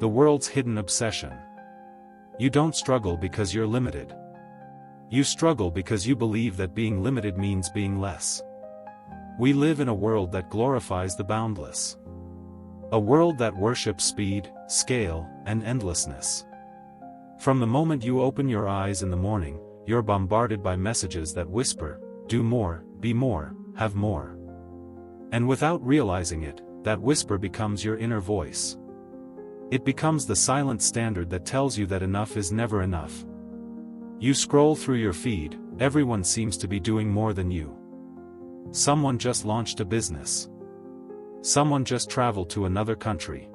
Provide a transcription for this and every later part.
The world's hidden obsession. You don't struggle because you're limited. You struggle because you believe that being limited means being less. We live in a world that glorifies the boundless. A world that worships speed, scale, and endlessness. From the moment you open your eyes in the morning, you're bombarded by messages that whisper, do more, be more, have more. And without realizing it, that whisper becomes your inner voice. It becomes the silent standard that tells you that enough is never enough. You scroll through your feed, everyone seems to be doing more than you. Someone just launched a business. Someone just traveled to another country.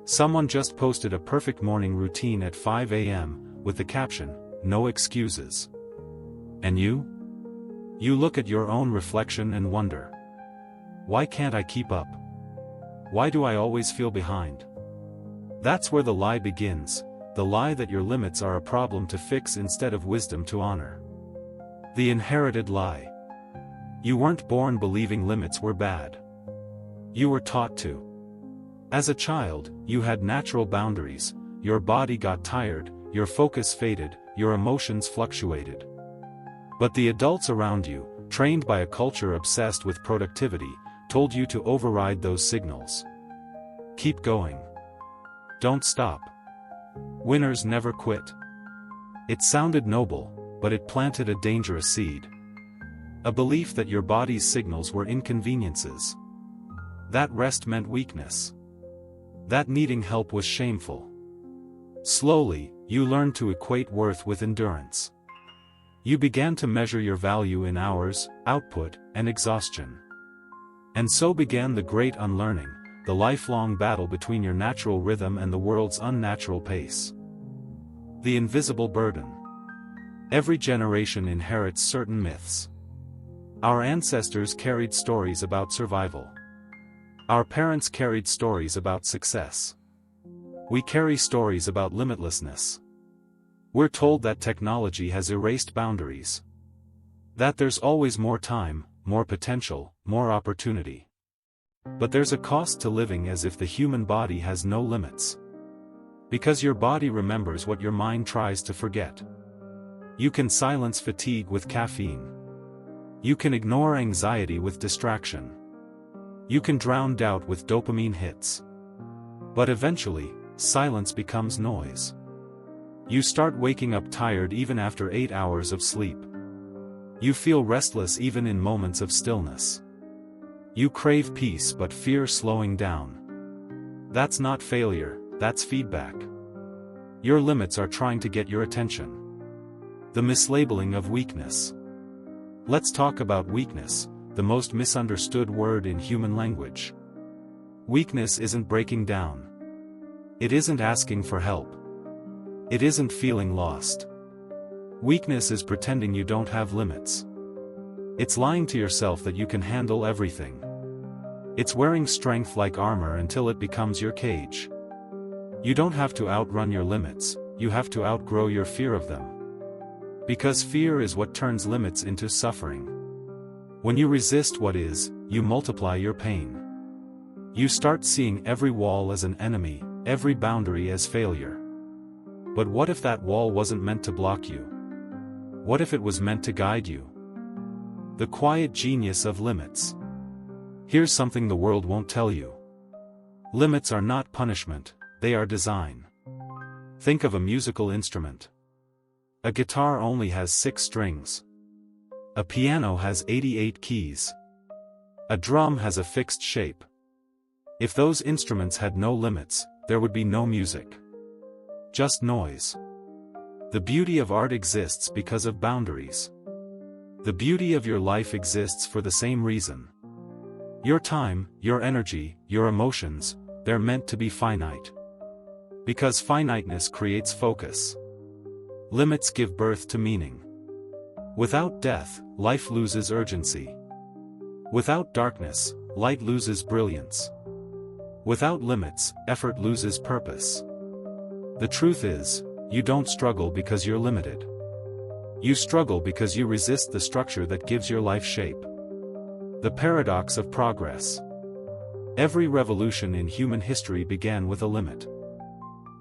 Someone just posted a perfect morning routine at 5 a.m., with the caption, "No excuses." And you? You look at your own reflection and wonder. Why can't I keep up? Why do I always feel behind? That's where the lie begins, the lie that your limits are a problem to fix instead of wisdom to honor. The inherited lie. You weren't born believing limits were bad. You were taught to. As a child, you had natural boundaries, your body got tired, your focus faded, your emotions fluctuated. But the adults around you, trained by a culture obsessed with productivity, told you to override those signals. Keep going. Don't stop. Winners never quit. It sounded noble, but it planted a dangerous seed. A belief that your body's signals were inconveniences. That rest meant weakness. That needing help was shameful. Slowly, you learned to equate worth with endurance. You began to measure your value in hours, output, and exhaustion. And so began the great unlearning, the lifelong battle between your natural rhythm and the world's unnatural pace. The invisible burden. Every generation inherits certain myths. Our ancestors carried stories about survival. Our parents carried stories about success. We carry stories about limitlessness. We're told that technology has erased boundaries. That there's always more time, more potential, more opportunity. But there's a cost to living as if the human body has no limits. Because your body remembers what your mind tries to forget. You can silence fatigue with caffeine. You can ignore anxiety with distraction. You can drown doubt with dopamine hits. But eventually, silence becomes noise. You start waking up tired even after 8 hours of sleep. You feel restless even in moments of stillness. You crave peace but fear slowing down. That's not failure, that's feedback. Your limits are trying to get your attention. The mislabeling of weakness. Let's talk about weakness, the most misunderstood word in human language. Weakness isn't breaking down. It isn't asking for help. It isn't feeling lost. Weakness is pretending you don't have limits. It's lying to yourself that you can handle everything. It's wearing strength like armor until it becomes your cage. You don't have to outrun your limits, you have to outgrow your fear of them. Because fear is what turns limits into suffering. When you resist what is, you multiply your pain. You start seeing every wall as an enemy, every boundary as failure. But what if that wall wasn't meant to block you? What if it was meant to guide you? The quiet genius of limits. Here's something the world won't tell you. Limits are not punishment, they are design. Think of a musical instrument. A guitar only has 6 strings. A piano has 88 keys. A drum has a fixed shape. If those instruments had no limits, there would be no music. Just noise. The beauty of art exists because of boundaries. The beauty of your life exists for the same reason. Your time, your energy, your emotions, they're meant to be finite. Because finiteness creates focus. Limits give birth to meaning. Without death, life loses urgency. Without darkness, light loses brilliance. Without limits, effort loses purpose. The truth is, you don't struggle because you're limited. You struggle because you resist the structure that gives your life shape. The paradox of progress. Every revolution in human history began with a limit.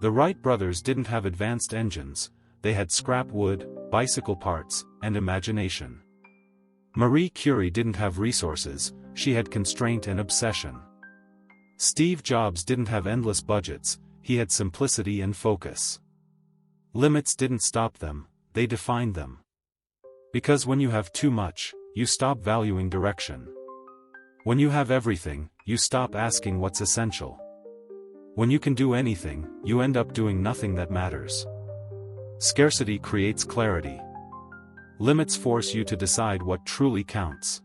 The Wright brothers didn't have advanced engines, they had scrap wood, bicycle parts, and imagination. Marie Curie didn't have resources, she had constraint and obsession. Steve Jobs didn't have endless budgets, he had simplicity and focus. Limits didn't stop them, they defined them. Because when you have too much, you stop valuing direction. When you have everything, you stop asking what's essential. When you can do anything, you end up doing nothing that matters. Scarcity creates clarity. Limits force you to decide what truly counts.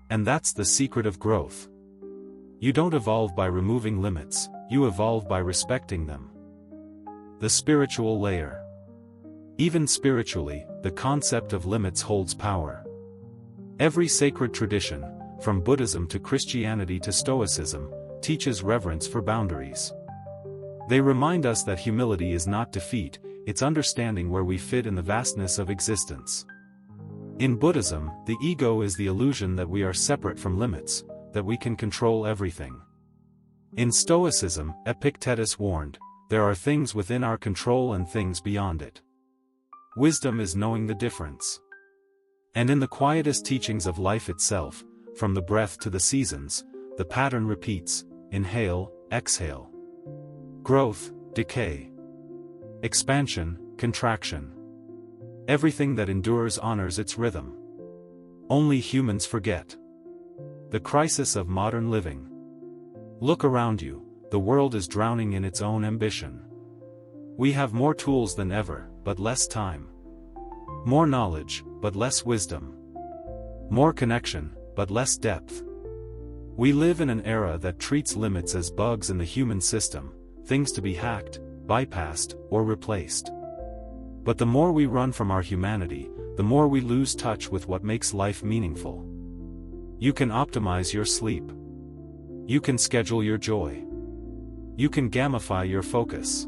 And that's the secret of growth. You don't evolve by removing limits, you evolve by respecting them. The spiritual layer. Even spiritually, the concept of limits holds power. Every sacred tradition, from Buddhism to Christianity to Stoicism, teaches reverence for boundaries. They remind us that humility is not defeat, it's understanding where we fit in the vastness of existence. In Buddhism, the ego is the illusion that we are separate from limits, that we can control everything. In Stoicism, Epictetus warned, there are things within our control and things beyond it. Wisdom is knowing the difference. And in the quietest teachings of life itself, from the breath to the seasons, the pattern repeats: inhale, exhale. Growth, decay. Expansion, contraction. Everything that endures honors its rhythm. Only humans forget. The crisis of modern living. Look around you, the world is drowning in its own ambition. We have more tools than ever, but less time. More knowledge, but less wisdom. More connection, but less depth. We live in an era that treats limits as bugs in the human system, things to be hacked, bypassed, or replaced. But the more we run from our humanity, the more we lose touch with what makes life meaningful. You can optimize your sleep. You can schedule your joy. You can gamify your focus.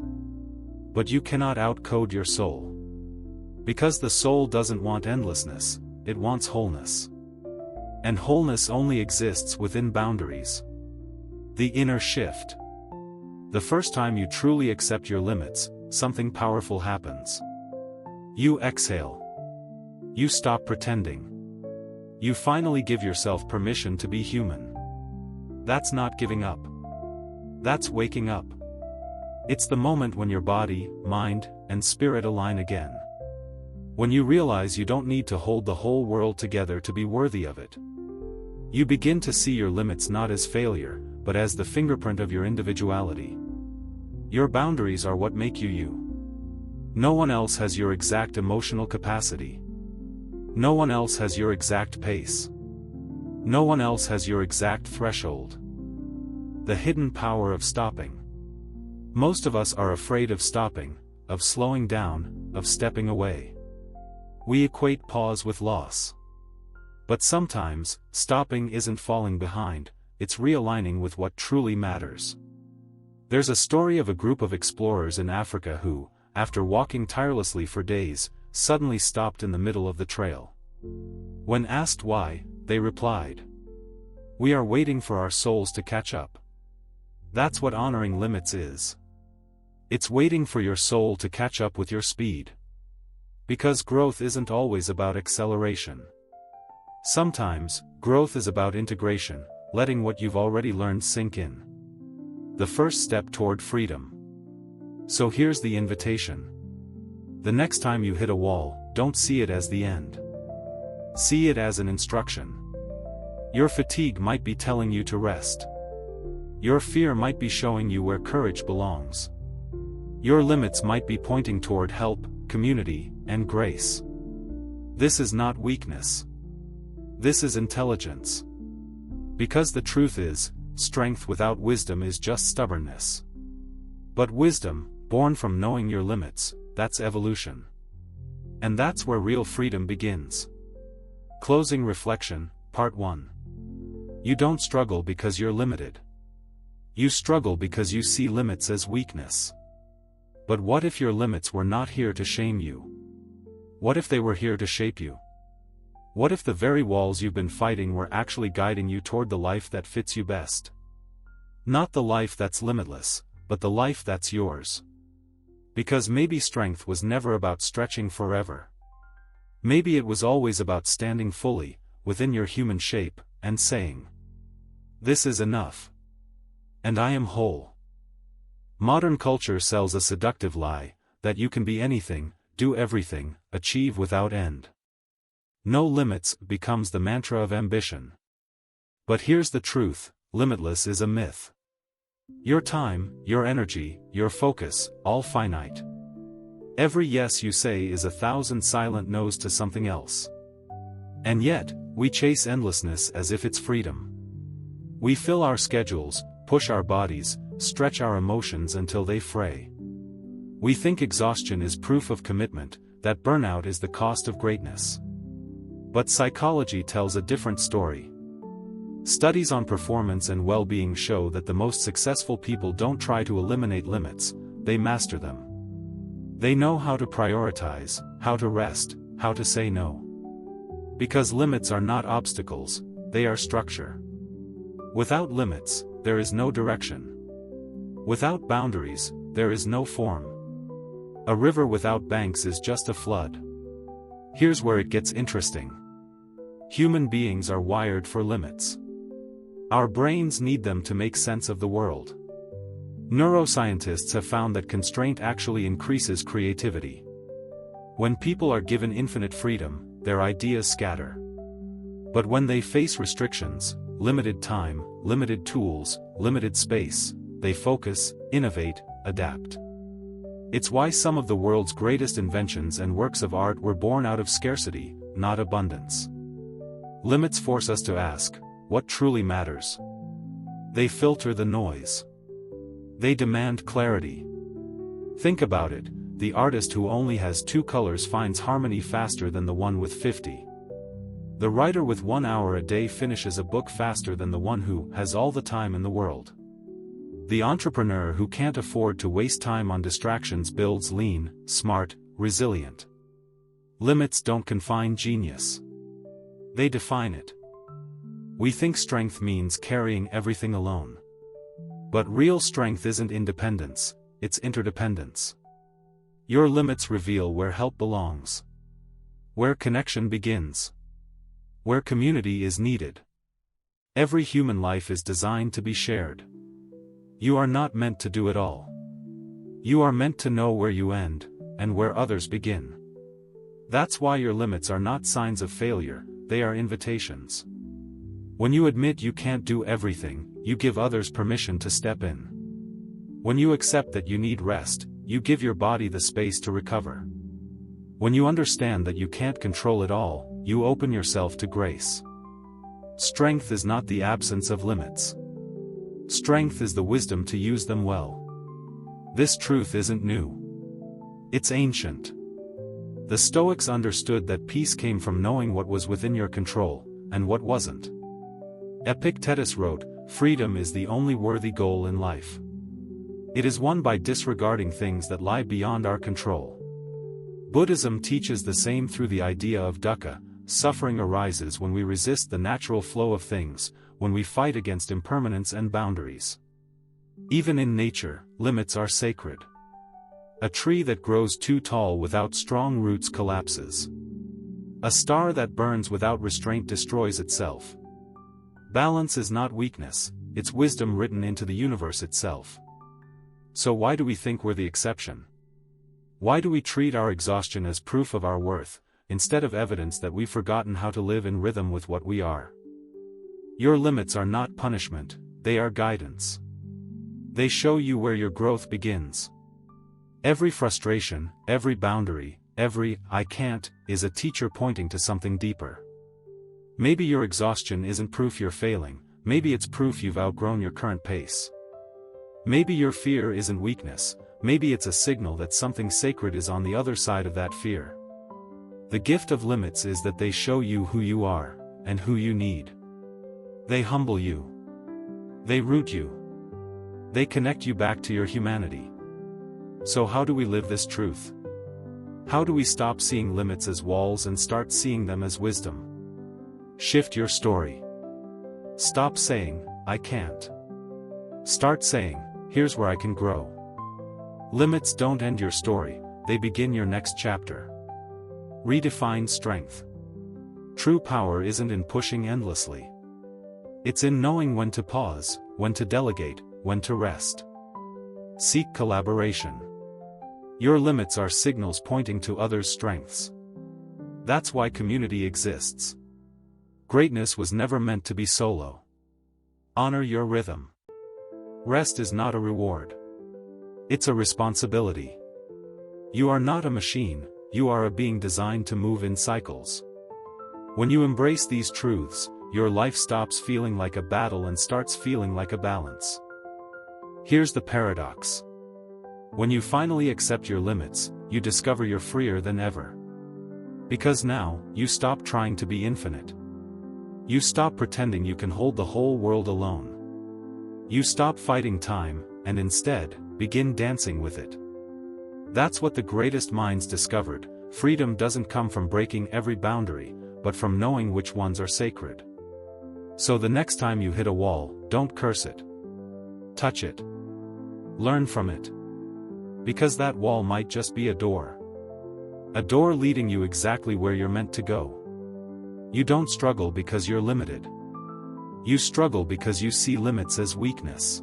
But you cannot outcode your soul. Because the soul doesn't want endlessness, it wants wholeness. And wholeness only exists within boundaries. The inner shift. The first time you truly accept your limits, something powerful happens. You exhale. You stop pretending. You finally give yourself permission to be human. That's not giving up. That's waking up. It's the moment when your body, mind, and spirit align again. When you realize you don't need to hold the whole world together to be worthy of it. You begin to see your limits not as failure, but as the fingerprint of your individuality. Your boundaries are what make you you. No one else has your exact emotional capacity. No one else has your exact pace. No one else has your exact threshold. The hidden power of stopping. Most of us are afraid of stopping, of slowing down, of stepping away. We equate pause with loss. But sometimes, stopping isn't falling behind, it's realigning with what truly matters. There's a story of a group of explorers in Africa who, after walking tirelessly for days, suddenly stopped in the middle of the trail. When asked why, they replied, "We are waiting for our souls to catch up." That's what honoring limits is. It's waiting for your soul to catch up with your speed. Because growth isn't always about acceleration. Sometimes, growth is about integration, letting what you've already learned sink in. The first step toward freedom. So here's the invitation. The next time you hit a wall, don't see it as the end. See it as an instruction. Your fatigue might be telling you to rest. Your fear might be showing you where courage belongs. Your limits might be pointing toward help, community, and grace. This is not weakness. This is intelligence. Because the truth is, strength without wisdom is just stubbornness. But wisdom, born from knowing your limits, that's evolution. And that's where real freedom begins. Closing reflection, Part 1. You don't struggle because you're limited. You struggle because you see limits as weakness. But what if your limits were not here to shame you? What if they were here to shape you? What if the very walls you've been fighting were actually guiding you toward the life that fits you best? Not the life that's limitless, but the life that's yours. Because maybe strength was never about stretching forever. Maybe it was always about standing fully, within your human shape, and saying, "This is enough. And I am whole." Modern culture sells a seductive lie, that you can be anything, do everything, achieve without end. No limits becomes the mantra of ambition. But here's the truth, limitless is a myth. Your time, your energy, your focus, all finite. Every yes you say is 1,000 silent no's to something else. And yet, we chase endlessness as if it's freedom. We fill our schedules, push our bodies, stretch our emotions until they fray. We think exhaustion is proof of commitment, that burnout is the cost of greatness. But psychology tells a different story. Studies on performance and well-being show that the most successful people don't try to eliminate limits, they master them. They know how to prioritize, how to rest, how to say no. Because limits are not obstacles, they are structure. Without limits, there is no direction. Without boundaries, there is no form. A river without banks is just a flood. Here's where it gets interesting. Human beings are wired for limits. Our brains need them to make sense of the world. Neuroscientists have found that constraint actually increases creativity. When people are given infinite freedom, their ideas scatter. But when they face restrictions, limited time, limited tools, limited space, they focus, innovate, adapt. It's why some of the world's greatest inventions and works of art were born out of scarcity, not abundance. Limits force us to ask, what truly matters? They filter the noise. They demand clarity. Think about it, the artist who only has 2 colors finds harmony faster than the one with 50. The writer with 1 hour a day finishes a book faster than the one who has all the time in the world. The entrepreneur who can't afford to waste time on distractions builds lean, smart, resilient. Limits don't confine genius. They define it. We think strength means carrying everything alone. But real strength isn't independence, it's interdependence. Your limits reveal where help belongs. Where connection begins. Where community is needed. Every human life is designed to be shared. You are not meant to do it all. You are meant to know where you end, and where others begin. That's why your limits are not signs of failure, they are invitations. When you admit you can't do everything, you give others permission to step in. When you accept that you need rest, you give your body the space to recover. When you understand that you can't control it all, you open yourself to grace. Strength is not the absence of limits. Strength is the wisdom to use them well. This truth isn't new. It's ancient. The Stoics understood that peace came from knowing what was within your control, and what wasn't. Epictetus wrote, "Freedom is the only worthy goal in life. It is won by disregarding things that lie beyond our control." Buddhism teaches the same through the idea of dukkha. Suffering arises when we resist the natural flow of things, when we fight against impermanence and boundaries. Even in nature, limits are sacred. A tree that grows too tall without strong roots collapses. A star that burns without restraint destroys itself. Balance is not weakness, it's wisdom written into the universe itself. So why do we think we're the exception? Why do we treat our exhaustion as proof of our worth, instead of evidence that we've forgotten how to live in rhythm with what we are? Your limits are not punishment, they are guidance. They show you where your growth begins. Every frustration, every boundary, every "I can't" is a teacher pointing to something deeper. Maybe your exhaustion isn't proof you're failing, maybe it's proof you've outgrown your current pace. Maybe your fear isn't weakness, maybe it's a signal that something sacred is on the other side of that fear. The gift of limits is that they show you who you are, and who you need. They humble you. They root you. They connect you back to your humanity. So how do we live this truth? How do we stop seeing limits as walls and start seeing them as wisdom? Shift your story. Stop saying, "I can't." Start saying, "Here's where I can grow." Limits don't end your story, they begin your next chapter. Redefine strength. True power isn't in pushing endlessly. It's in knowing when to pause, when to delegate, when to rest. Seek collaboration. Your limits are signals pointing to others' strengths. That's why community exists. Greatness was never meant to be solo. Honor your rhythm. Rest is not a reward. It's a responsibility. You are not a machine, you are a being designed to move in cycles. When you embrace these truths, your life stops feeling like a battle and starts feeling like a balance. Here's the paradox. When you finally accept your limits, you discover you're freer than ever. Because now, you stop trying to be infinite. You stop pretending you can hold the whole world alone. You stop fighting time, and instead, begin dancing with it. That's what the greatest minds discovered. Freedom doesn't come from breaking every boundary, but from knowing which ones are sacred. So the next time you hit a wall, don't curse it. Touch it. Learn from it. Because that wall might just be a door. A door leading you exactly where you're meant to go. You don't struggle because you're limited. You struggle because you see limits as weakness.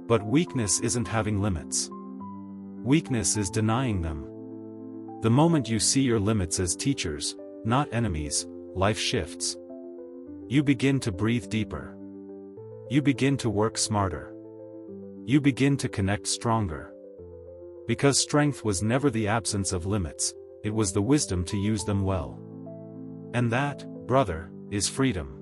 But weakness isn't having limits. Weakness is denying them. The moment you see your limits as teachers, not enemies, life shifts. You begin to breathe deeper. You begin to work smarter. You begin to connect stronger. Because strength was never the absence of limits, it was the wisdom to use them well. And that, brother, is freedom.